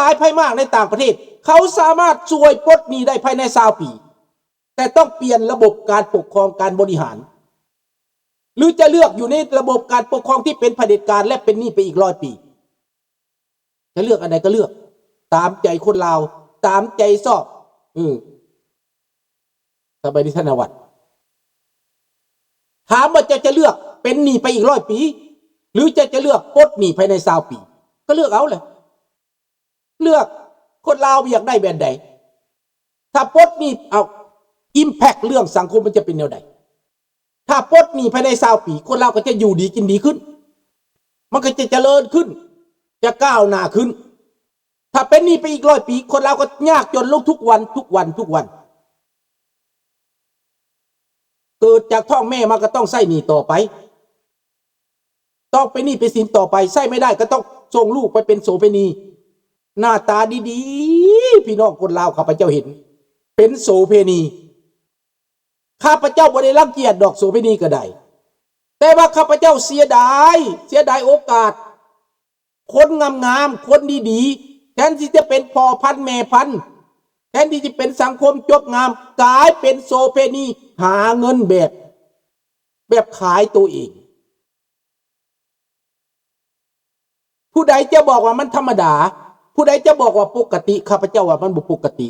ายไพ่มากในต่างประเทศเขาสามารถช่วยปลดหนี้ได้ภายใน20 ปีแต่ต้องเปลี่ยนระบบการปกครองการบริหารหรือจะเลือกอยู่ในระบบการปกครองที่เป็นเผด็จการและเป็นหนี้ไปอีก100 ปีจะเลือกอะไรก็เลือกตามใจคนลาวตามใจชอบสบายดีธนวัฒน์ถามว่าจะเลือกเป็นหนี้ไปอีก100 ปีหรือจะเลือกปลดหนี้ภายใน20 ปีก็เลือกเอาเลยเลือกคนลาวอยากได้แบบใดถ้าปลดหนี้เอาอิมแพคเรื่องสังคมมันจะเป็นแนวใดถ้าปลดหนี้ภายใน20 ปีคนลาวก็จะอยู่ดีกินดีขึ้นมันก็จะเจริญขึ้นจะก้าวหน้าขึ้นถ้าเป็นหนี้ไปอีก100 ปีคนลาวก็ยากจนลงทุกวันเกิดจากท้องแม่มาก็ต้องใช้หนี้ต่อไปต้องไปหนี้ไปสินต่อไปใช้ไม่ได้ก็ต้องส่งลูกไปเป็นโสเภณีหน้าตาดีๆพี่น้องคนลาวข้าพเจ้าเห็นเป็นโสเภณีข้าพเจ้าบ่ได้รังเกียจดอกโสเภณีก็ได้แต่ว่าข้าพเจ้าเสียดายโอกาสคนงามๆคนดีๆแทนที่จะเป็นพ่อพันธุ์แม่พันธุ์แทนที่จะเป็นสังคมจบงามกลายเป็นโสเภณีหาเงินแบบขายตัวเองผู้ใดจะบอกว่ามันธรรมดาผู้ใดจะบอกว่าปกติข้าพเจ้าว่ามันบ่ปกติ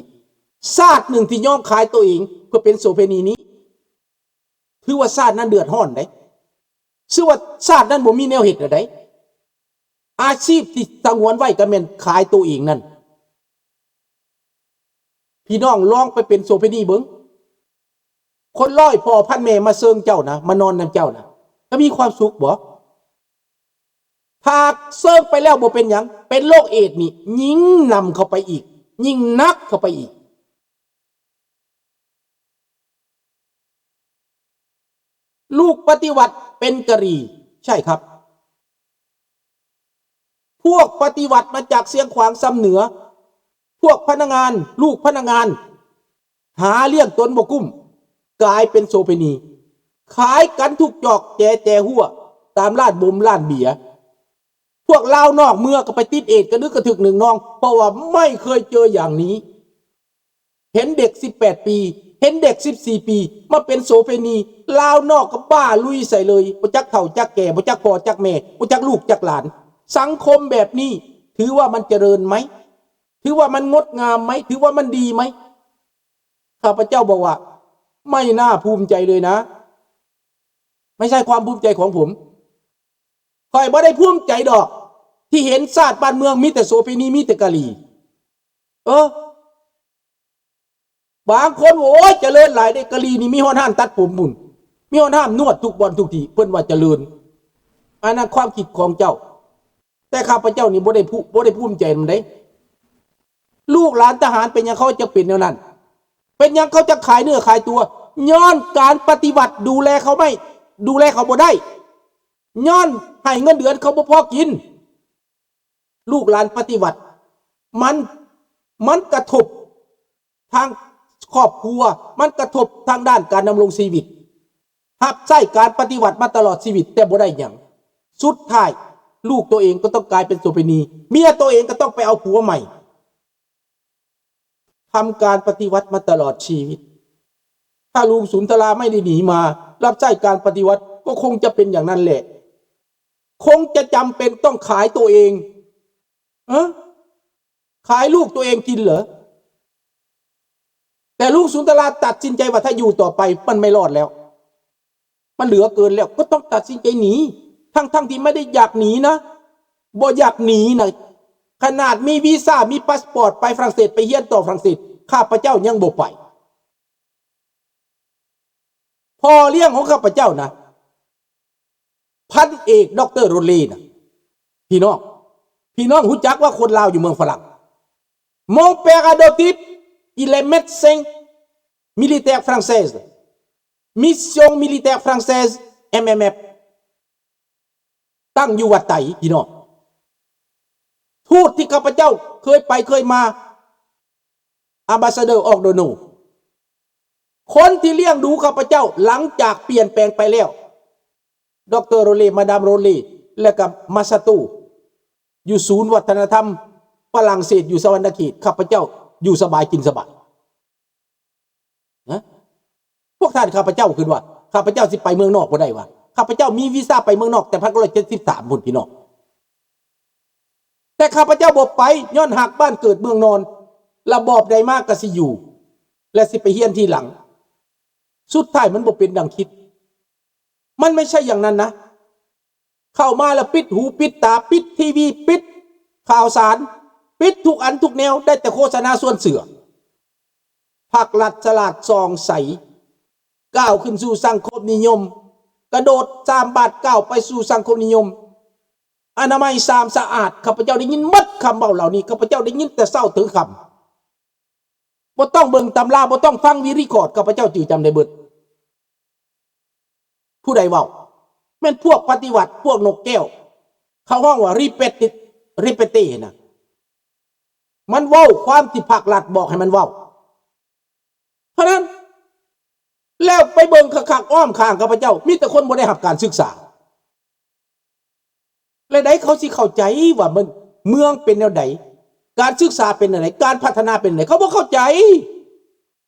ชาติหนึ่งที่ยอมขายตัวเองเพื่อเป็นโสเภณีนี้ถือว่าชาตินั้นเดือดร้อนได้ชื่อว่าชาตินั้นบ่มีแนวเหตุอะไรอาชีพที่สงวนไว้ก็แม่นขายตัวเองนั่นพี่น้องลองไปเป็นโสเภณีเบิ่งคนร้อยพ่อพันแม่มาเซิงเจ้านะมานอนนำเจ้านะจะมีความสุขบ่ถ้าเซิงไปแล้วบ่เป็นหยังเป็นโรคเอดส์นี่ยิ่งนำเข้าไปอีกยิ่งนักเข้าไปอีกลูกปฏิวัติเป็นกะหรี่ใช่ครับพวกปฏิวัติมาจากเสียงขวางซ้ำเหนือพวกพนักงานลูกพนักงานหาเลี้ยงตนบ่กุ้มกลายเป็นโสเภณีขายกันทุกจอกแจหัวตามร้านบุมร้านเบียร์พวกลาวนอกเมื่อก็ไปติดเอดกันนึกกระถึกหนึ่งน้องเพราะว่าไม่เคยเจออย่างนี้เห็นเด็ก18 ปีเห็นเด็ก14 ปีมาเป็นโสเภณีลาวนอกก็บ้าลุยใส่เลยบ่จักเฒ่าจักแก่บ่จักพ่อจักแม่บ่จักลูกจักหลานสังคมแบบนี้ถือว่ามันเจริญไหมถือว่ามันงดงามไหมถือว่ามันดีไหมข้าพเจ้าบอกว่าไม่น่าภูมิใจเลยนะไม่ใช่ความภูมิใจของผมข้อยบ่ได้ภูมิใจดอกที่เห็นชาติบ้านเมืองมีแต่โสเภณีมีแต่กะหรี่บางคนโอ้ยเจริญหลายได้กะหรี่นี่มีฮ้อนห้ามตัดผมบุญมีฮ้อนห้ามนวดทุกวันทุกทีเพิ่นว่าเจริญอันนั้นความคิดของเจ้าแต่ข้าพเจ้านี่บ่ได้ภูมิใจมันได้ลูกหลานทหารเป็นยังเขาจะเป็นแนวนั้นเป็นยังเขาจะขายเนื้อขายตัวย้อนการปฏิวัติดูแลเขาบ่ได้ย้อนให้เงินเดือนเขาบ่พอกินลูกหลานปฏิวัติมันกระทบทางครอบครัวมันกระทบทางด้านการดำรงชีวิตรับใช้การปฏิวัติมาตลอดชีวิตแต่บ่ได้หยังสุดท้ายลูกตัวเองก็ต้องกลายเป็นโสเภณีเมียตัวเองก็ต้องไปเอาผัวใหม่ทำการปฏิวัติมาตลอดชีวิตถ้าลุงสุนทราไม่ได้หนีมารับใช้การปฏิวัติก็คงจะเป็นอย่างนั้นแหละคงจะจำเป็นต้องขายตัวเองขายลูกตัวเองกินเหรอแต่ลุงสุนทราตัดสินใจว่าถ้าอยู่ต่อไปมันไม่รอดแล้วมันเหลือเกินแล้วก็ต้องตัดสินใจหนีทั้งที่ไม่ได้อยากหนีนะบ่อยากหนีนะขนาดมีวีซ่ามีพาสปอร์ตไปฝรั่งเศสไปเฮียนต่อฝรั่งเศสข้าพเจ้ายังบ่ไปพ่อเลี้ยงของข้าพเจ้านะพันเอกดร.โรเลนะพี่น้องรู้จักว่าคนลาวอยู่เมืองฝรั่ง Mon père adoptif il est médecin militaire française mission militaire française MMF ตั้งอยู่วัดไตพี่น้องทูตที่ข้าพเจ้าเคยมาambassador of the no คนที่เลี้ยงดูข้าพเจ้าหลังจากเปลี่ยนแปลงไปแล้วดร.โรเลมาดามโรเลและกับมาซาตูอยู่ศูนย์วัฒนธรรม ฝรั่งเศสอยู่สวรรณเขตข้าพเจ้าอยู่สบายกินสบายนะพวกท่านข้าพเจ้าคือว่าข้าพเจ้าสิไปเมืองนอกบ่ได้วะข้าพเจ้ามีวีซ่าไปเมืองนอกแต่1973พุ่นพี่น้องแต่ข้าพเจ้าบ่ไปย้อนหักบ้านเกิดเมืองนอนระบอบใดมากก็สิอยู่และสิไปเฮียนทีหลังสุดท้ายมันบ่เป็นดังคิดมันไม่ใช่อย่างนั้นนะเข้ามาแล้วปิดหูปิดตาปิดทีวีปิดข่าวสารปิดทุกอันทุกแนวได้แต่โฆษณาส่วนเสือภาครัฐฉลาดซองใสก้าวขึ้นสู่สังคมนิยมกระโดด3 บาทก้าวไปสู่สังคมนิยมอนามัยสะอาดข้าพเจ้าได้ยินหมดคำเบาเหล่านี้ข้าพเจ้าได้ยินแต่เศร้าถึงคำบ่ต้องเบิ่งตำราบ่ต้องฟังวิรีคอร์ดข้าพเจ้าจือจำได้เบิดผู้ใดเว้าแม่นพวกปฏิวัติพวกนกแก้วเขาห้องว่ารีเปเต้นะมันเว้าความที่ภาครัฐบอกให้มันเว้าเพราะนั้นแล้วไปเบิ่งคักๆอ้อมข้างข้าพเจ้ามีแต่คนบ่ได้รับการศึกษาและใดเขาสิเข้าใจว่ามันเมืองเป็นแนวใดการศึกษาเป็นอะไรการพัฒนาเป็นอะไรเขาบ่เข้าใจ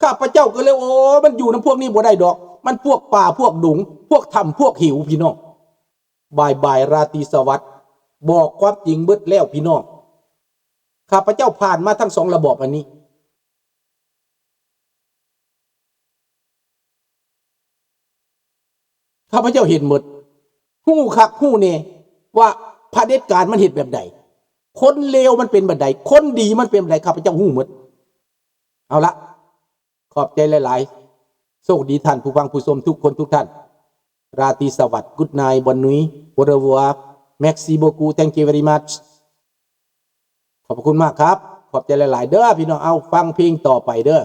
ข้าพเจ้าก็เลยโอ้มันอยู่นำพวกนี้บ่ได้ดอกมันพวกป่าพวกดุงพวกถ้ำพวกหิวพี่น้องบายราตรีสวัสดิ์บอกความจริงเบิดแล้วพี่น้องข้าพเจ้าผ่านมาทั้ง2ระบอบอันนี้ข้าพเจ้าเห็นหมดฮู้คักฮู้แน่ว่าเผด็จการมันเฮ็ดแบบใดคนเลวมันเป็นแบบใดคนดีมันเป็นแบบใดข้าพเจ้าฮู้หมดเอาละขอบใจหลายๆโชคดีท่านผู้ฟังผู้ชมทุกคนทุกท่านราตรีสวัสดิ์กุดไนท์บอนนุยโอเรวัวแม็กซี่โบกู thank you very much ขอบคุณมากครับขอบใจหลายๆเด้อพี่น้องเอาฟังเพลงต่อไปเด้อ